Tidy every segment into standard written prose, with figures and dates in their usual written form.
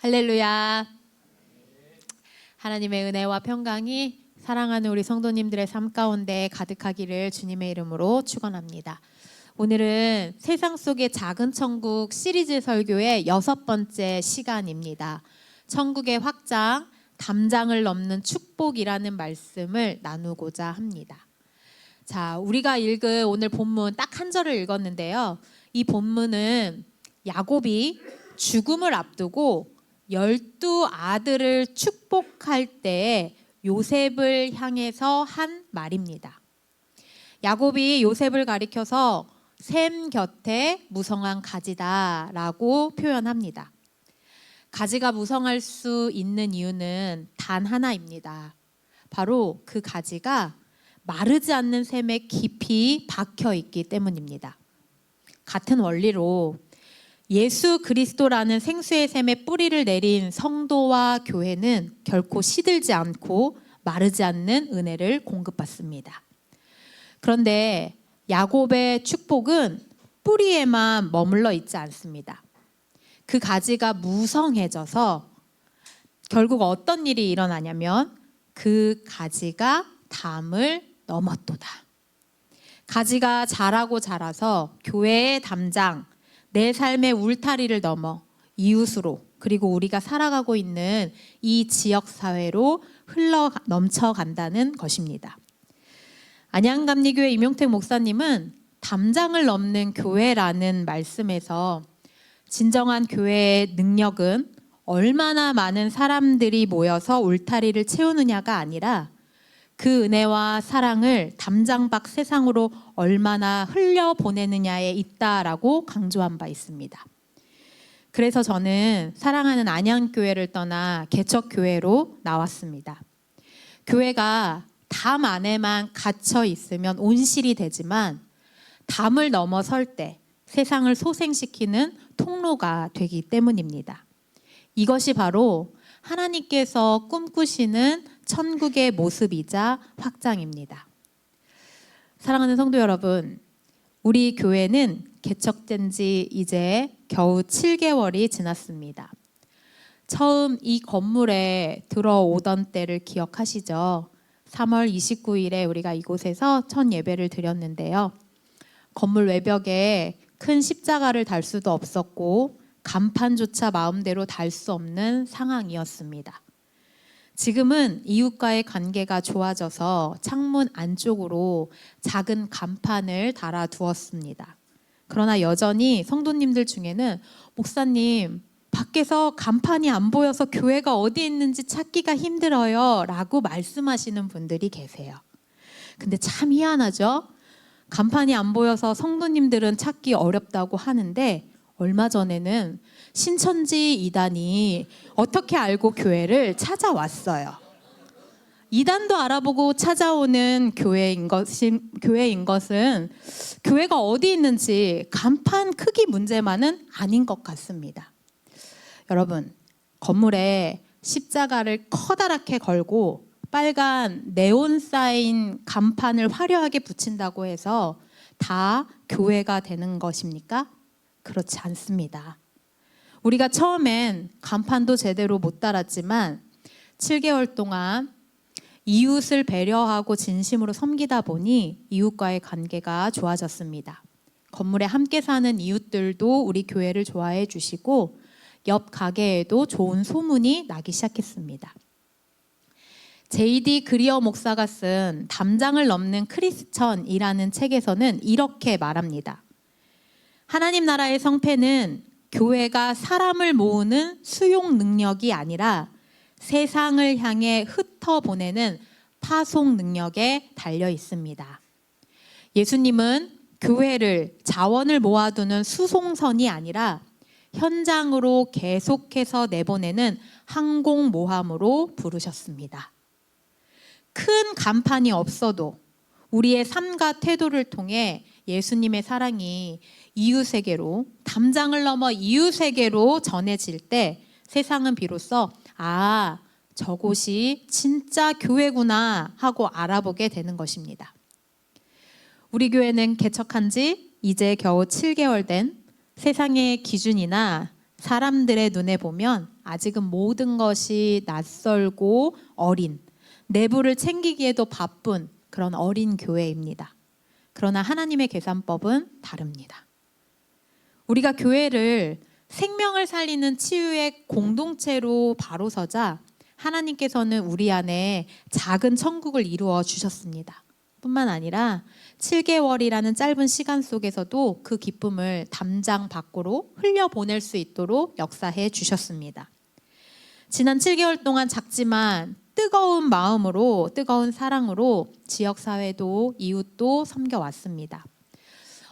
할렐루야. 하나님의 은혜와 평강이 사랑하는 우리 성도님들의 삶 가운데 가득하기를 주님의 이름으로 축원합니다. 오늘은 세상 속의 작은 천국 시리즈 설교의 6번째 시간입니다. 천국의 확장, 담장을 넘는 축복이라는 말씀을 나누고자 합니다. 자, 우리가 읽은 오늘 본문 딱 한 절을 읽었는데요. 이 본문은 야곱이 죽음을 앞두고 12아들을 축복할 때 요셉을 향해서 한 말입니다. 야곱이 요셉을 가리켜서 샘 곁에 무성한 가지다 라고 표현합니다. 가지가 무성할 수 있는 이유는 단 하나입니다. 바로 그 가지가 마르지 않는 샘에 깊이 박혀 있기 때문입니다. 같은 원리로 예수 그리스도라는 생수의 샘에 뿌리를 내린 성도와 교회는 결코 시들지 않고 마르지 않는 은혜를 공급받습니다. 그런데 야곱의 축복은 뿌리에만 머물러 있지 않습니다. 그 가지가 무성해져서 결국 어떤 일이 일어나냐면 그 가지가 담을 넘었도다. 가지가 자라고 자라서 교회의 담장, 내 삶의 울타리를 넘어 이웃으로 그리고 우리가 살아가고 있는 이 지역사회로 흘러 넘쳐간다는 것입니다. 안양감리교회 임용택 목사님은 담장을 넘는 교회라는 말씀에서 진정한 교회의 능력은 얼마나 많은 사람들이 모여서 울타리를 채우느냐가 아니라 그 은혜와 사랑을 담장 밖 세상으로 얼마나 흘려보내느냐에 있다라고 강조한 바 있습니다. 그래서 저는 사랑하는 안양교회를 떠나 개척교회로 나왔습니다. 교회가 담 안에만 갇혀 있으면 온실이 되지만 담을 넘어설 때 세상을 소생시키는 통로가 되기 때문입니다. 이것이 바로 하나님께서 꿈꾸시는 천국의 모습이자 확장입니다. 사랑하는 성도 여러분, 우리 교회는 개척된 지 이제 겨우 7개월이 지났습니다. 처음 이 건물에 들어오던 때를 기억하시죠? 3월 29일에 우리가 이곳에서 첫 예배를 드렸는데요. 건물 외벽에 큰 십자가를 달 수도 없었고 간판조차 마음대로 달 수 없는 상황이었습니다. 지금은 이웃과의 관계가 좋아져서 창문 안쪽으로 작은 간판을 달아두었습니다. 그러나 여전히 성도님들 중에는 목사님, 밖에서 간판이 안 보여서 교회가 어디 있는지 찾기가 힘들어요 라고 말씀하시는 분들이 계세요. 근데 참 희한하죠? 간판이 안 보여서 성도님들은 찾기 어렵다고 하는데 얼마 전에는 신천지 이단이 어떻게 알고 교회를 찾아왔어요. 이단도 알아보고 찾아오는 교회인 것은 교회가 어디 있는지 간판 크기 문제만은 아닌 것 같습니다. 여러분, 건물에 십자가를 커다랗게 걸고 빨간 네온 사인 간판을 화려하게 붙인다고 해서 다 교회가 되는 것입니까? 그렇지 않습니다. 우리가 처음엔 간판도 제대로 못 달았지만 7개월 동안 이웃을 배려하고 진심으로 섬기다 보니 이웃과의 관계가 좋아졌습니다. 건물에 함께 사는 이웃들도 우리 교회를 좋아해 주시고 옆 가게에도 좋은 소문이 나기 시작했습니다. J.D. 그리어 목사가 쓴 담장을 넘는 크리스천이라는 책에서는 이렇게 말합니다. 하나님 나라의 성패는 교회가 사람을 모으는 수용 능력이 아니라 세상을 향해 흩어보내는 파송 능력에 달려 있습니다. 예수님은 교회를 자원을 모아두는 수송선이 아니라 현장으로 계속해서 내보내는 항공모함으로 부르셨습니다. 큰 간판이 없어도 우리의 삶과 태도를 통해 예수님의 사랑이 이웃에게로, 담장을 넘어 이웃에게로 전해질 때 세상은 비로소 저곳이 진짜 교회구나 하고 알아보게 되는 것입니다. 우리 교회는 개척한 지 이제 겨우 7개월 된 세상의 기준이나 사람들의 눈에 보면 아직은 모든 것이 낯설고 어린, 내부를 챙기기에도 바쁜 그런 어린 교회입니다. 그러나 하나님의 계산법은 다릅니다. 우리가 교회를 생명을 살리는 치유의 공동체로 바로 서자 하나님께서는 우리 안에 작은 천국을 이루어 주셨습니다. 뿐만 아니라 7개월이라는 짧은 시간 속에서도 그 기쁨을 담장 밖으로 흘려보낼 수 있도록 역사해 주셨습니다. 지난 7개월 동안 작지만 뜨거운 마음으로, 뜨거운 사랑으로 지역사회도 이웃도 섬겨왔습니다.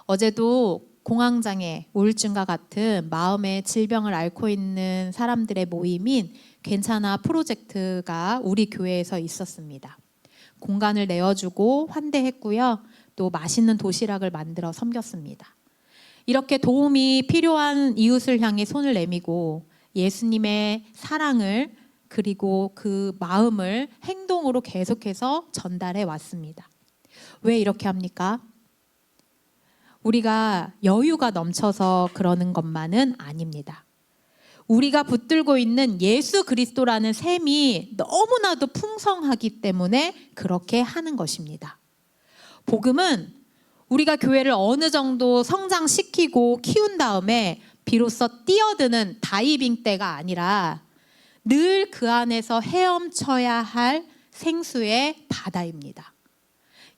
어제도 공황장애, 우울증과 같은 마음의 질병을 앓고 있는 사람들의 모임인 괜찮아 프로젝트가 우리 교회에서 있었습니다. 공간을 내어주고 환대했고요. 또 맛있는 도시락을 만들어 섬겼습니다. 이렇게 도움이 필요한 이웃을 향해 손을 내밀고 예수님의 사랑을 그리고 그 마음을 행동으로 계속해서 전달해 왔습니다. 왜 이렇게 합니까? 우리가 여유가 넘쳐서 그러는 것만은 아닙니다. 우리가 붙들고 있는 예수 그리스도라는 셈이 너무나도 풍성하기 때문에 그렇게 하는 것입니다. 복음은 우리가 교회를 어느 정도 성장시키고 키운 다음에 비로소 뛰어드는 다이빙 때가 아니라 늘 그 안에서 헤엄쳐야 할 생수의 바다입니다.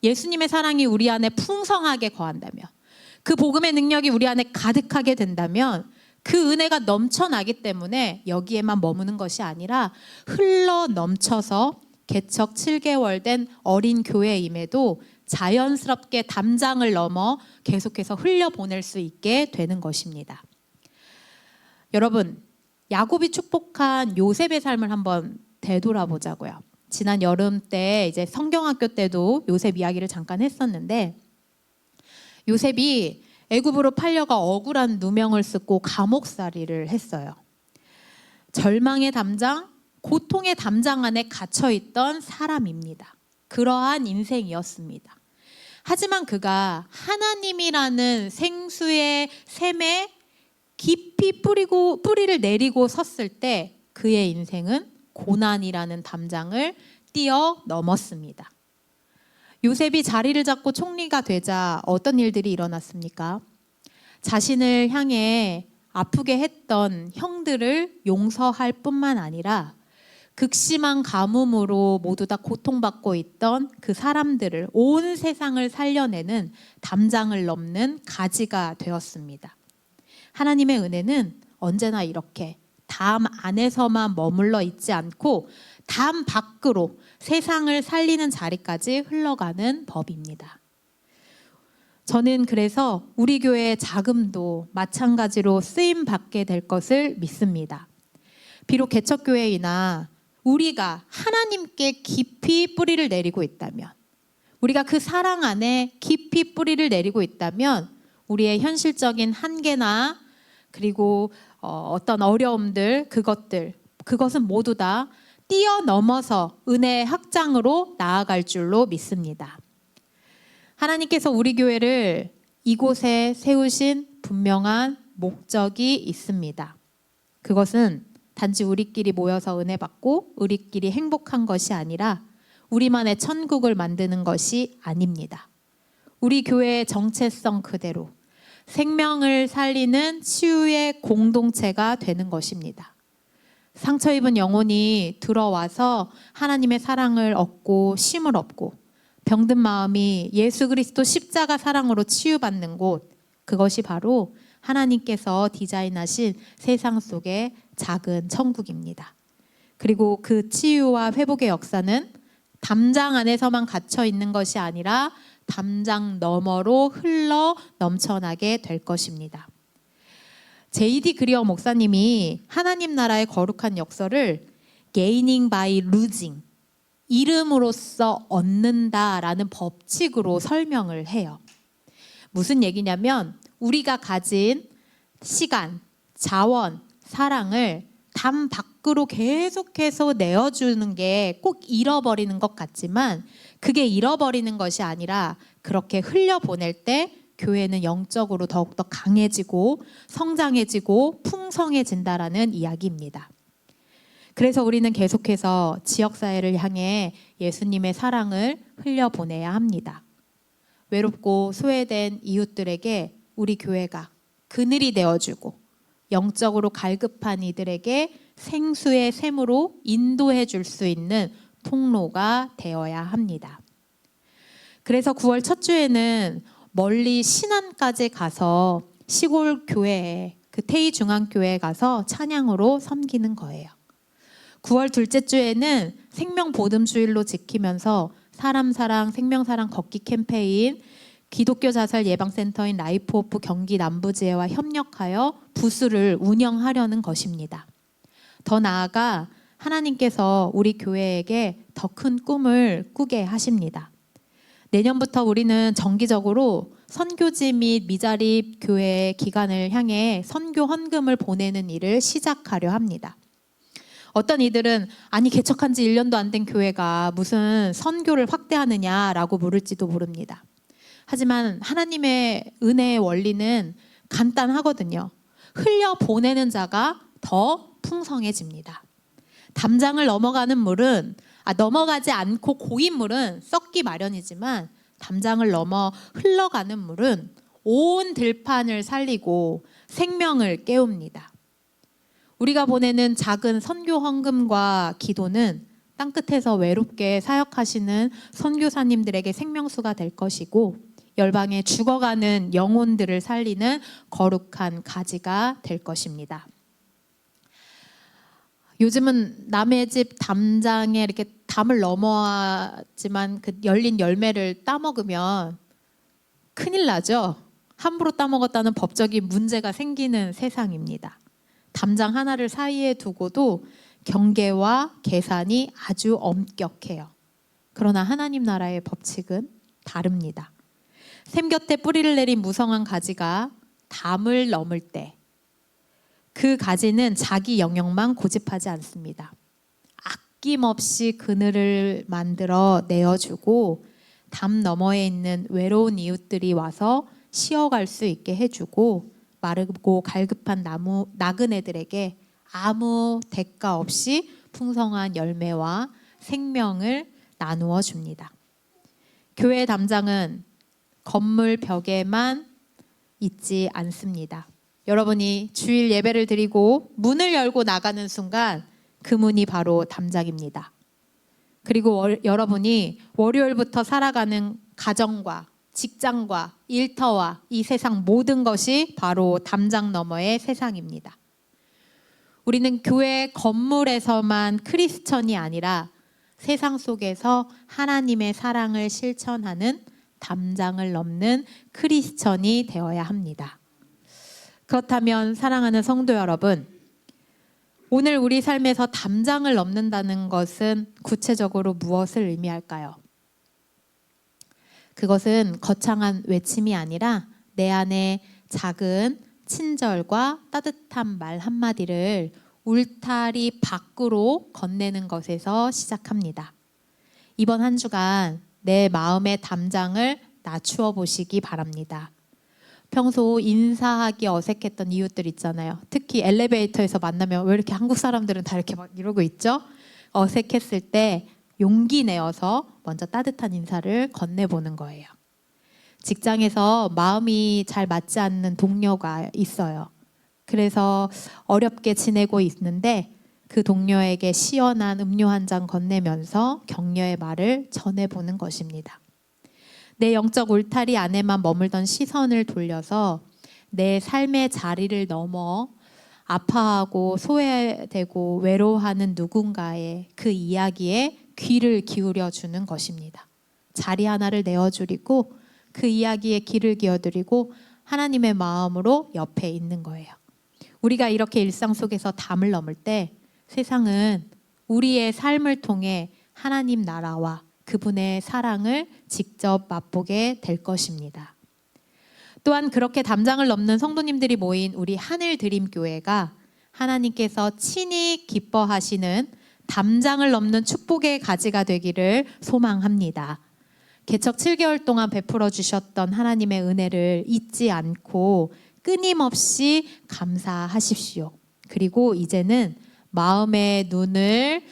예수님의 사랑이 우리 안에 풍성하게 거한다면, 그 복음의 능력이 우리 안에 가득하게 된다면 그 은혜가 넘쳐나기 때문에 여기에만 머무는 것이 아니라 흘러 넘쳐서 개척 7개월 된 어린 교회임에도 자연스럽게 담장을 넘어 계속해서 흘려보낼 수 있게 되는 것입니다. 여러분, 야곱이 축복한 요셉의 삶을 한번 되돌아보자고요. 지난 여름 때 이제 성경학교 때도 요셉 이야기를 잠깐 했었는데, 요셉이 애굽으로 팔려가 억울한 누명을 쓰고 감옥살이를 했어요. 절망의 담장, 고통의 담장 안에 갇혀있던 사람입니다. 그러한 인생이었습니다. 하지만 그가 하나님이라는 생수의 샘에 깊이 뿌리를 내리고 섰을 때 그의 인생은 고난이라는 담장을 뛰어넘었습니다. 요셉이 자리를 잡고 총리가 되자 어떤 일들이 일어났습니까? 자신을 향해 아프게 했던 형들을 용서할 뿐만 아니라 극심한 가뭄으로 모두 다 고통받고 있던 그 사람들을, 온 세상을 살려내는 담장을 넘는 가지가 되었습니다. 하나님의 은혜는 언제나 이렇게 담 안에서만 머물러 있지 않고 담 밖으로 세상을 살리는 자리까지 흘러가는 법입니다. 저는 그래서 우리 교회의 자금도 마찬가지로 쓰임 받게 될 것을 믿습니다. 비록 개척교회이나 우리가 하나님께 깊이 뿌리를 내리고 있다면, 우리가 그 사랑 안에 깊이 뿌리를 내리고 있다면 우리의 현실적인 한계나 그리고 어떤 어려움들, 그것은 모두 다 뛰어넘어서 은혜의 확장으로 나아갈 줄로 믿습니다. 하나님께서 우리 교회를 이곳에 세우신 분명한 목적이 있습니다. 그것은 단지 우리끼리 모여서 은혜 받고 우리끼리 행복한 것이 아니라 우리만의 천국을 만드는 것이 아닙니다. 우리 교회의 정체성 그대로 생명을 살리는 치유의 공동체가 되는 것입니다. 상처 입은 영혼이 들어와서 하나님의 사랑을 얻고 쉼을 얻고 병든 마음이 예수 그리스도 십자가 사랑으로 치유받는 곳, 그것이 바로 하나님께서 디자인하신 세상 속의 작은 천국입니다. 그리고 그 치유와 회복의 역사는 담장 안에서만 갇혀 있는 것이 아니라 담장 너머로 흘러 넘쳐나게 될 것입니다. J.D. 그리어 목사님이 하나님 나라의 거룩한 역사를 gaining by losing, 잃음으로써 얻는다라는 법칙으로 설명을 해요. 무슨 얘기냐면 우리가 가진 시간, 자원, 사랑을 담 밖으로 계속해서 내어주는 게 꼭 잃어버리는 것 같지만 그게 잃어버리는 것이 아니라 그렇게 흘려보낼 때 교회는 영적으로 더욱더 강해지고 성장해지고 풍성해진다라는 이야기입니다. 그래서 우리는 계속해서 지역사회를 향해 예수님의 사랑을 흘려보내야 합니다. 외롭고 소외된 이웃들에게 우리 교회가 그늘이 되어주고 영적으로 갈급한 이들에게 생수의 샘으로 인도해 줄 수 있는 통로가 되어야 합니다. 그래서 9월 첫 주에는 멀리 신안까지 가서 시골 교회에 그 태희중앙교회에 가서 찬양으로 섬기는 거예요. 9월 둘째 주에는 생명보듬주일로 지키면서 사람사랑 생명사랑 걷기 캠페인, 기독교 자살 예방센터인 라이프오프 경기 남부지회와 협력하여 부스를 운영하려는 것입니다. 더 나아가 하나님께서 우리 교회에게 더 큰 꿈을 꾸게 하십니다. 내년부터 우리는 정기적으로 선교지 및 미자립 교회 기관을 향해 선교 헌금을 보내는 일을 시작하려 합니다. 어떤 이들은 아니 개척한 지 1년도 안 된 교회가 무슨 선교를 확대하느냐라고 물을지도 모릅니다. 하지만 하나님의 은혜의 원리는 간단하거든요. 흘려 보내는 자가 더 풍성해집니다. 담장을 넘어가는 물은 넘어가지 않고 고인 물은 썩기 마련이지만 담장을 넘어 흘러가는 물은 온 들판을 살리고 생명을 깨웁니다. 우리가 보내는 작은 선교 헌금과 기도는 땅끝에서 외롭게 사역하시는 선교사님들에게 생명수가 될 것이고 열방에 죽어가는 영혼들을 살리는 거룩한 가지가 될 것입니다. 요즘은 남의 집 담장에 이렇게 담을 넘어왔지만 그 열린 열매를 따먹으면 큰일 나죠. 함부로 따먹었다는 법적인 문제가 생기는 세상입니다. 담장 하나를 사이에 두고도 경계와 계산이 아주 엄격해요. 그러나 하나님 나라의 법칙은 다릅니다. 샘 곁에 뿌리를 내린 무성한 가지가 담을 넘을 때 그 가지는 자기 영역만 고집하지 않습니다. 아낌없이 그늘을 만들어 내어주고 담 너머에 있는 외로운 이웃들이 와서 쉬어갈 수 있게 해주고 마르고 갈급한 나그네들에게 아무 대가 없이 풍성한 열매와 생명을 나누어 줍니다. 교회 담장은 건물 벽에만 있지 않습니다. 여러분이 주일 예배를 드리고 문을 열고 나가는 순간 그 문이 바로 담장입니다. 그리고 여러분이 월요일부터 살아가는 가정과 직장과 일터와 이 세상 모든 것이 바로 담장 너머의 세상입니다. 우리는 교회 건물에서만 크리스천이 아니라 세상 속에서 하나님의 사랑을 실천하는 담장을 넘는 크리스천이 되어야 합니다. 그렇다면 사랑하는 성도 여러분, 오늘 우리 삶에서 담장을 넘는다는 것은 구체적으로 무엇을 의미할까요? 그것은 거창한 외침이 아니라 내 안에 작은 친절과 따뜻한 말 한마디를 울타리 밖으로 건네는 것에서 시작합니다. 이번 한 주간 내 마음의 담장을 낮추어 보시기 바랍니다. 평소 인사하기 어색했던 이웃들 있잖아요. 특히 엘리베이터에서 만나면 왜 이렇게 한국 사람들은 다 이렇게 막 이러고 있죠? 어색했을 때 용기 내어서 먼저 따뜻한 인사를 건네보는 거예요. 직장에서 마음이 잘 맞지 않는 동료가 있어요. 그래서 어렵게 지내고 있는데 그 동료에게 시원한 음료 한 잔 건네면서 격려의 말을 전해보는 것입니다. 내 영적 울타리 안에만 머물던 시선을 돌려서 내 삶의 자리를 넘어 아파하고 소외되고 외로워하는 누군가의 그 이야기에 귀를 기울여 주는 것입니다. 자리 하나를 내어주리고 그 이야기에 귀를 기어드리고 하나님의 마음으로 옆에 있는 거예요. 우리가 이렇게 일상 속에서 담을 넘을 때 세상은 우리의 삶을 통해 하나님 나라와 그분의 사랑을 직접 맛보게 될 것입니다. 또한 그렇게 담장을 넘는 성도님들이 모인 우리 하늘드림교회가 하나님께서 친히 기뻐하시는 담장을 넘는 축복의 가지가 되기를 소망합니다. 개척 7개월 동안 베풀어 주셨던 하나님의 은혜를 잊지 않고 끊임없이 감사하십시오. 그리고 이제는 마음의 눈을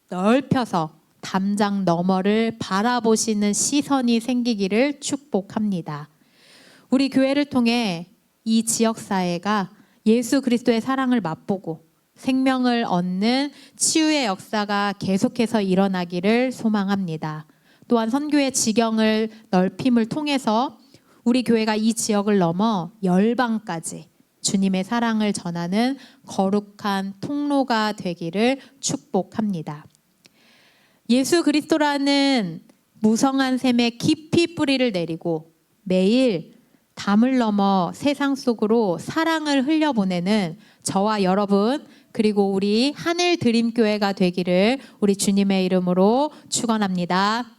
넓혀서 담장 너머를 바라보시는 시선이 생기기를 축복합니다. 우리 교회를 통해 이 지역사회가 예수 그리스도의 사랑을 맛보고 생명을 얻는 치유의 역사가 계속해서 일어나기를 소망합니다. 또한 선교의 지경을 넓힘을 통해서 우리 교회가 이 지역을 넘어 열방까지 주님의 사랑을 전하는 거룩한 통로가 되기를 축복합니다. 예수 그리스도라는 무성한 샘에 깊이 뿌리를 내리고 매일 담을 넘어 세상 속으로 사랑을 흘려보내는 저와 여러분 그리고 우리 하늘 드림교회가 되기를 우리 주님의 이름으로 축원합니다.